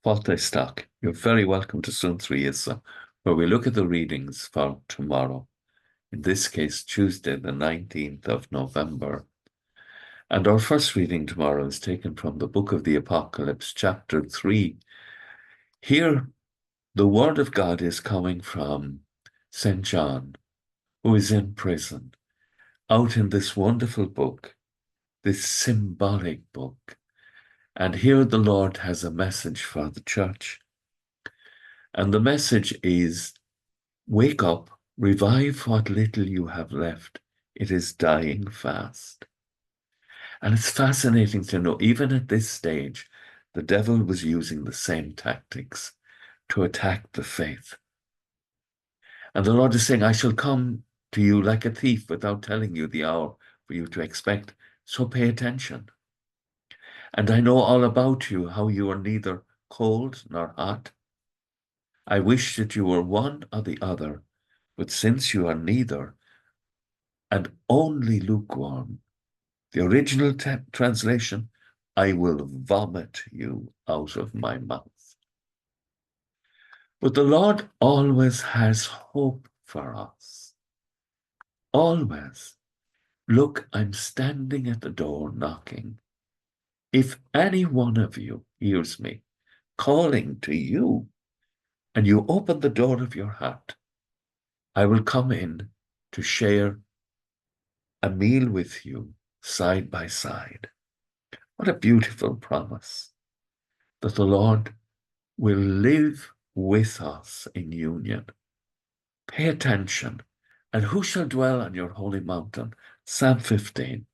Stock. You're very welcome to Suantraí Íosa, where we look at the readings for tomorrow, in this case, Tuesday, the 19th of November. And our first reading tomorrow is taken from the book of the Apocalypse, chapter 3. Here, the word of God is coming from St. John, who is in prison, out in this wonderful book, this symbolic book. And here the Lord has a message for the church. And the message is, wake up, revive what little you have left. It is dying fast. And it's fascinating to know, even at this stage, the devil was using the same tactics to attack the faith. And the Lord is saying, I shall come to you like a thief without telling you the hour for you to expect. So pay attention. And I know all about you, how you are neither cold nor hot. I wish that you were one or the other, but since you are neither, and only lukewarm, the original translation, I will vomit you out of my mouth. But the Lord always has hope for us. Always. Look, I'm standing at the door knocking. If any one of you hears me calling to you, and you open the door of your heart, I will come in to share a meal with you side by side. What a beautiful promise that the Lord will live with us in union. Pay attention. And who shall dwell on your holy mountain? Psalm 15.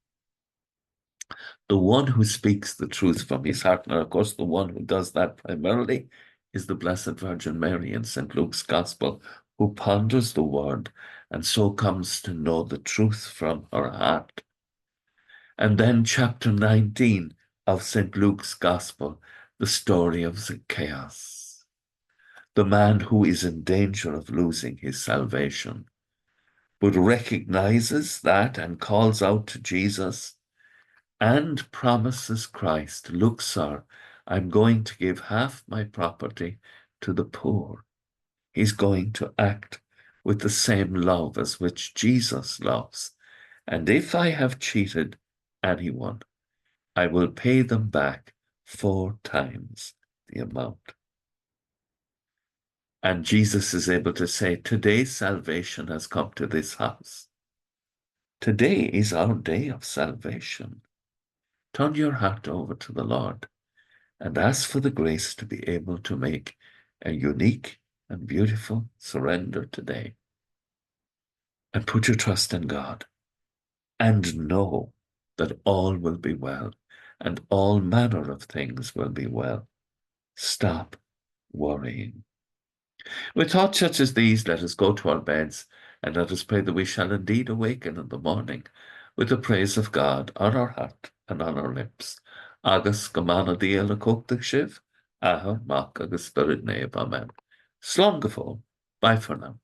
The one who speaks the truth from his heart, and of course the one who does that primarily is the Blessed Virgin Mary in St. Luke's Gospel, who ponders the word and so comes to know the truth from her heart. And then chapter 19 of St. Luke's Gospel, the story of Zacchaeus, the man who is in danger of losing his salvation, but recognizes that and calls out to Jesus and promises Christ, look, sir, I'm going to give half my property to the poor. He's going to act with the same love as which Jesus loves. And if I have cheated anyone, I will pay them back 4 times the amount. And Jesus is able to say, today salvation has come to this house. Today is our day of salvation. Turn your heart over to the Lord and ask for the grace to be able to make a unique and beautiful surrender today. And put your trust in God and know that all will be well and all manner of things will be well. Stop worrying. With thoughts such as these, let us go to our beds and let us pray that we shall indeed awaken in the morning with the praise of God on our heart and on our lips. Agus go mana díal a cóchtach sibh, ahar mac agus spirit neb. Amen. Slán go fóill. Bye for now.